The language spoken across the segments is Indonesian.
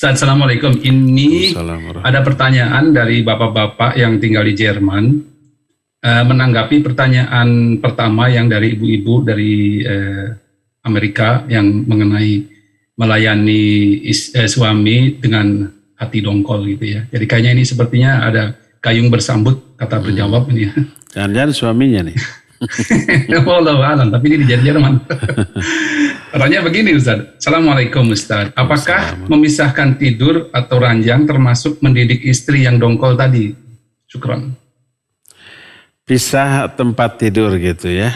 Ustaz, Assalamualaikum. Ini Assalamualaikum. ada pertanyaan dari bapak-bapak yang tinggal di Jerman, menanggapi pertanyaan pertama yang dari ibu-ibu dari Amerika yang mengenai melayani suami dengan hati dongkol gitu ya. Jadi kayaknya ini sepertinya ada kayung bersambut kata berjawab ini ya. Jangan-jangan suaminya nih. Wallahu a'lam, tapi ini di Jerman. Pertanyaan begini Ustaz. Assalamualaikum Ustaz. Apakah memisahkan tidur atau ranjang termasuk mendidik istri yang dongkol tadi? Syukron. Pisah tempat tidur gitu ya.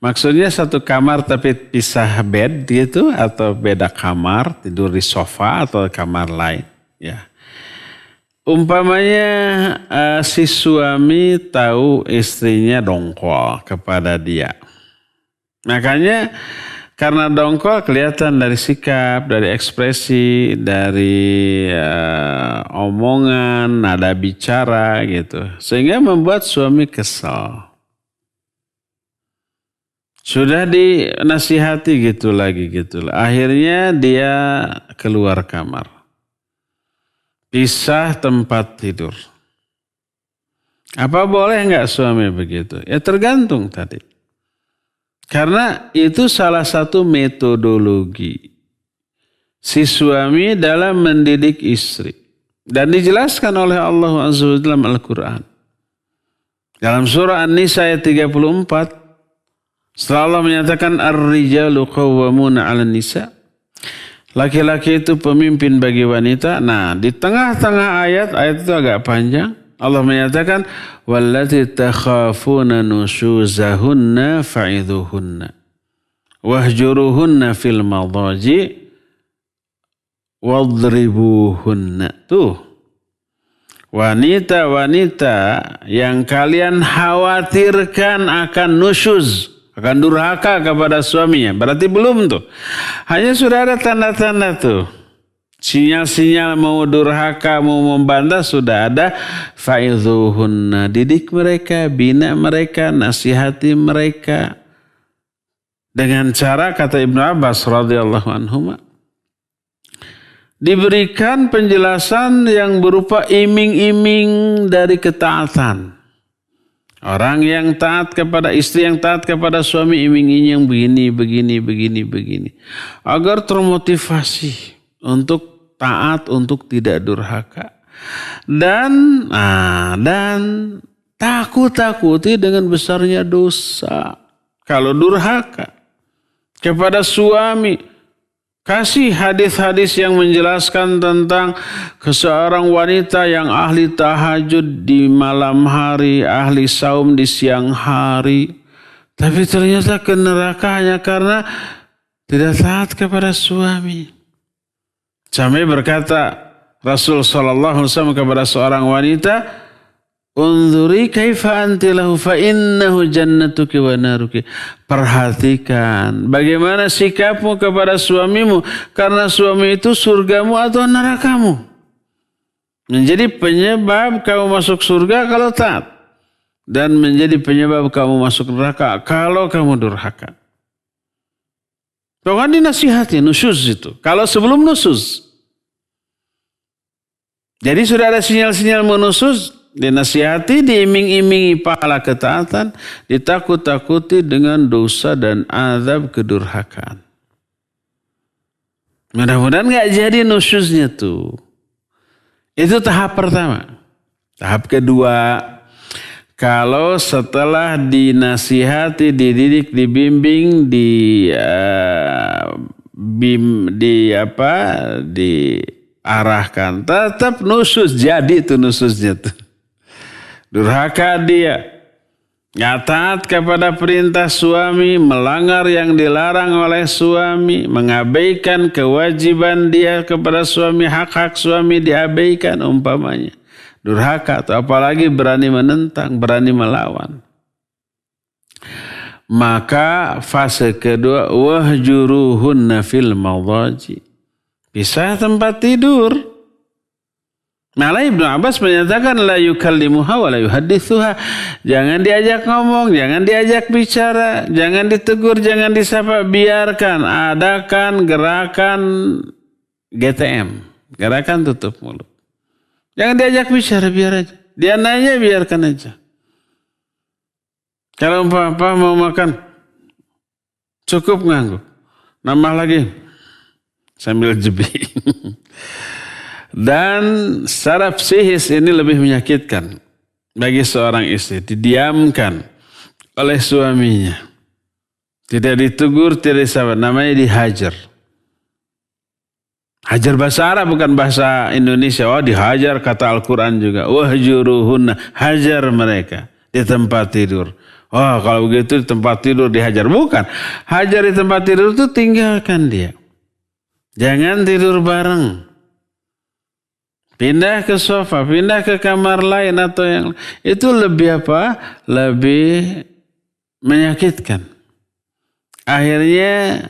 Maksudnya satu kamar tapi pisah bed gitu atau beda kamar, tidur di sofa atau kamar lain ya. Umpamanya si suami tahu istrinya dongkol kepada dia. Makanya karena dongkol kelihatan dari sikap, dari ekspresi, dari omongan, nada bicara gitu. Sehingga membuat suami kesal. Sudah dinasihati gitu lagi. Akhirnya dia keluar kamar. Pisah tempat tidur. Apa boleh enggak suami begitu? Ya tergantung tadi. Karena itu salah satu metodologi si suami dalam mendidik istri. Dan dijelaskan oleh Allah Azza wa Jalla dalam Al-Quran. Dalam surah An-Nisa ayat 34. Setelah Allah menyatakan ar-rijalu qawwamuna 'alan nisa. Laki-laki itu pemimpin bagi wanita. Nah, di tengah-tengah ayat itu agak panjang. Allah menyatakan wallati takhafuna nushuzahunna fa'idhuhunna wahjuruhunna fil madaji wadribuhunna. Tuh. Wanita-wanita yang kalian khawatirkan akan nusyuz, akan durhaka kepada suaminya. Berarti belum tuh. Hanya sudah ada tanda-tanda tuh. Sinyal-sinyal mau durhaka, mau membantah sudah ada. Fa'idhuhunna. Didik mereka, bina mereka, nasihati mereka. Dengan cara kata Ibnu Abbas radhiyallahu anhuma. Diberikan penjelasan yang berupa iming-iming dari ketaatan. Orang yang taat kepada istri, yang taat kepada suami, iming-iming yang begini. Agar termotivasi untuk taat, untuk tidak durhaka. Dan takut-takuti dengan besarnya dosa. Kalau durhaka kepada suami, kasih hadis-hadis yang menjelaskan tentang seorang wanita yang ahli tahajud di malam hari, ahli saum di siang hari. Tapi ternyata ke neraka hanya karena tidak taat kepada suami. Sampai berkata Rasul sallallahu alaihi wasallam kepada seorang wanita, "Unzuri kaifa anti lahu fa innahu jannatuki wa naruki." Perhatikan bagaimana sikapmu kepada suamimu, karena suami itu surgamu atau nerakamu. Menjadi penyebab kamu masuk surga kalau taat, dan menjadi penyebab kamu masuk neraka kalau kamu durhaka. Pokoknya dinasihati, nusyuz itu. Kalau sebelum nusyuz. Jadi sudah ada sinyal-sinyal menusyuz, dinasihati, diiming-imingi pahala ketaatan, ditakut-takuti dengan dosa dan azab kedurhakaan. Mudah-mudahan gak jadi nusyuznya tuh. Itu tahap pertama. Tahap kedua, kalau setelah dinasihati, dididik, dibimbing, diarahkan, tetap nusyuz, jadi itu nusyuznya tuh. Durhaka dia, nggak taat kepada perintah suami, melanggar yang dilarang oleh suami, mengabaikan kewajiban dia kepada suami, hak-hak suami diabaikan umpamanya. Durhaka atau apalagi berani menentang, berani melawan. Maka fase kedua, wahjuruhunna fil madaji. Pisah tempat tidur. Malah Ibnu Abbas menyatakan la yukallimuha wa la yuhaddithuha. Jangan diajak ngomong, jangan diajak bicara, jangan ditegur, jangan disapa, biarkan adakan gerakan GTM, gerakan tutup mulut. Jangan diajak bicara, biar aja. Dia nanya, biarkan aja. Kalau apa mau makan, cukup ngangguk. Nambah lagi, sambil jebi. Dan secara psikis ini lebih menyakitkan bagi seorang istri. Didiamkan oleh suaminya. Tidak ditegur, tidak disabar. Namanya dihajar. Hajar bahasa Arab bukan bahasa Indonesia. Oh, dihajar kata Al-Quran juga. Wahjuruhunna, hajar mereka di tempat tidur. Oh, kalau begitu di tempat tidur dihajar. Bukan. Hajar di tempat tidur itu tinggalkan dia. Jangan tidur bareng. Pindah ke sofa, pindah ke kamar lain atau yang itu lebih apa? Lebih menyakitkan. Akhirnya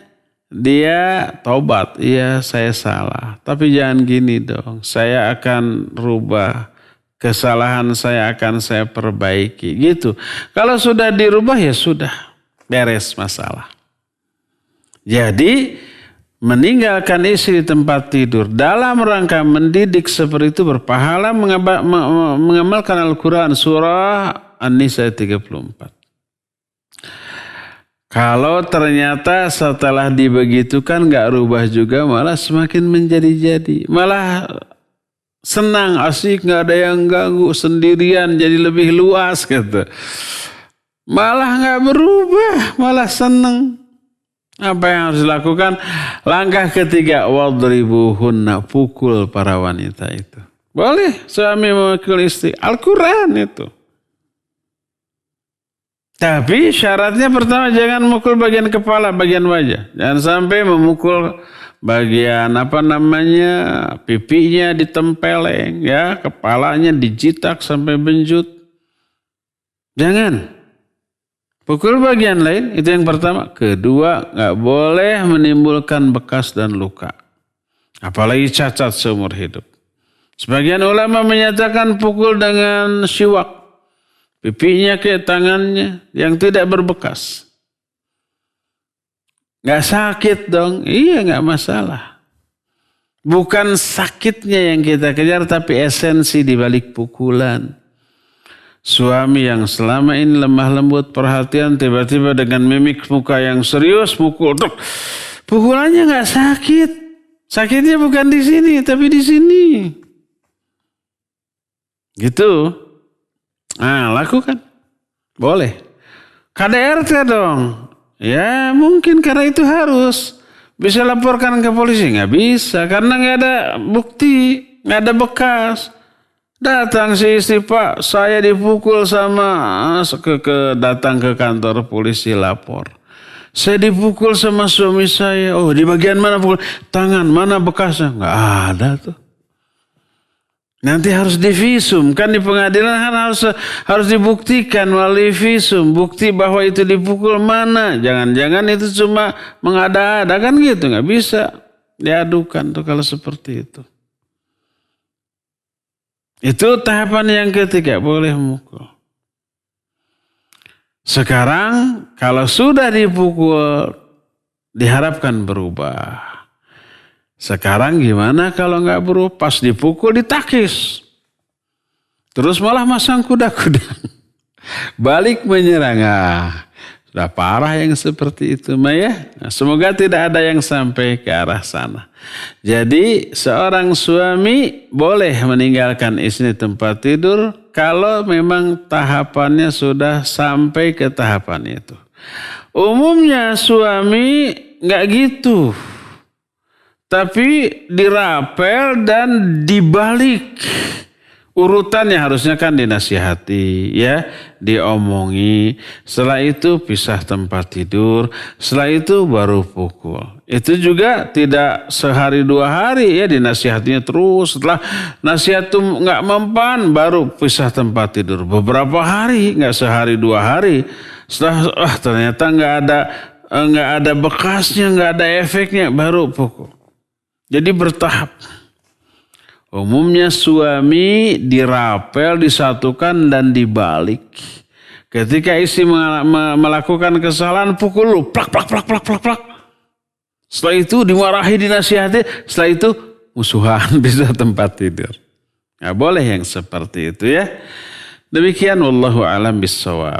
dia tobat, iya saya salah. Tapi jangan gini dong, saya akan rubah. Kesalahan saya akan saya perbaiki. Gitu. Kalau sudah dirubah ya sudah, beres masalah. Jadi meninggalkan istri di tempat tidur dalam rangka mendidik seperti itu berpahala mengamalkan Al-Quran surah An-Nisa 34. Kalau ternyata setelah dibegitukan gak rubah juga, malah semakin menjadi-jadi. Malah senang, asik, gak ada yang ganggu, sendirian, jadi lebih luas gitu. Malah gak berubah, malah senang. Apa yang harus dilakukan? Langkah ketiga, wadribuhunna, pukul para wanita itu. Boleh suami memukul istri, Al-Quran itu. Tapi syaratnya pertama jangan memukul bagian kepala, bagian wajah. Jangan sampai memukul bagian pipinya ditempeleng, ya, kepalanya dijitak sampai benjut. Jangan. Pukul bagian lain, itu yang pertama. Kedua, nggak boleh menimbulkan bekas dan luka. Apalagi cacat seumur hidup. Sebagian ulama menyatakan pukul dengan siwak. Pipinya ke tangannya yang tidak berbekas. Nggak sakit dong? Iya, nggak masalah. Bukan sakitnya yang kita kejar, tapi esensi di balik pukulan. Suami yang selama ini lemah lembut perhatian, tiba-tiba dengan mimik muka yang serius pukul. Pukulannya nggak sakit. Sakitnya bukan di sini, tapi di sini. Gitu. Nah, lakukan. Boleh. KDRT dong. Ya, mungkin karena itu harus. Bisa laporkan ke polisi? Nggak bisa. Karena nggak ada bukti. Nggak ada bekas. Datang si istri, Pak, saya dipukul sama... Datang ke kantor polisi lapor. Saya dipukul sama suami saya. Oh, di bagian mana pukul? Tangan, mana bekasnya? Nggak ada tuh. Nanti harus divisum, kan di pengadilan kan harus dibuktikan melalui visum, bukti bahwa itu dipukul mana. Jangan-jangan itu cuma mengada-ada kan gitu, nggak bisa diadukan tuh kalau seperti itu. Itu tahapan yang ketiga, boleh memukul. Sekarang kalau sudah dipukul, diharapkan berubah. Sekarang gimana kalau nggak berubah? Pas dipukul ditakis. Terus malah masang kuda-kuda. Balik menyerang. Sudah parah yang seperti itu, Maya. Nah, semoga tidak ada yang sampai ke arah sana. Jadi seorang suami boleh meninggalkan istri tempat tidur kalau memang tahapannya sudah sampai ke tahapan itu. Umumnya suami nggak gitu. Tapi dirapel dan dibalik. Urutannya harusnya kan dinasihati, ya, diomongi. Setelah itu pisah tempat tidur. Setelah itu baru pukul. Itu juga tidak sehari dua hari, ya, dinasihatinya terus. Setelah nasihat itu nggak mempan, baru pisah tempat tidur. Beberapa hari, nggak sehari dua hari. Setelah ternyata nggak ada bekasnya, nggak ada efeknya, baru pukul. Jadi bertahap. Umumnya suami dirapel, disatukan dan dibalik. Ketika istri melakukan kesalahan, pukul lu, plak, plak, plak, plak, plak, plak. Setelah itu dimarahi, dinasihati, setelah itu musuhan di tempat tidur. Nggak boleh yang seperti itu ya. Demikian wallahu a'lam bissawab.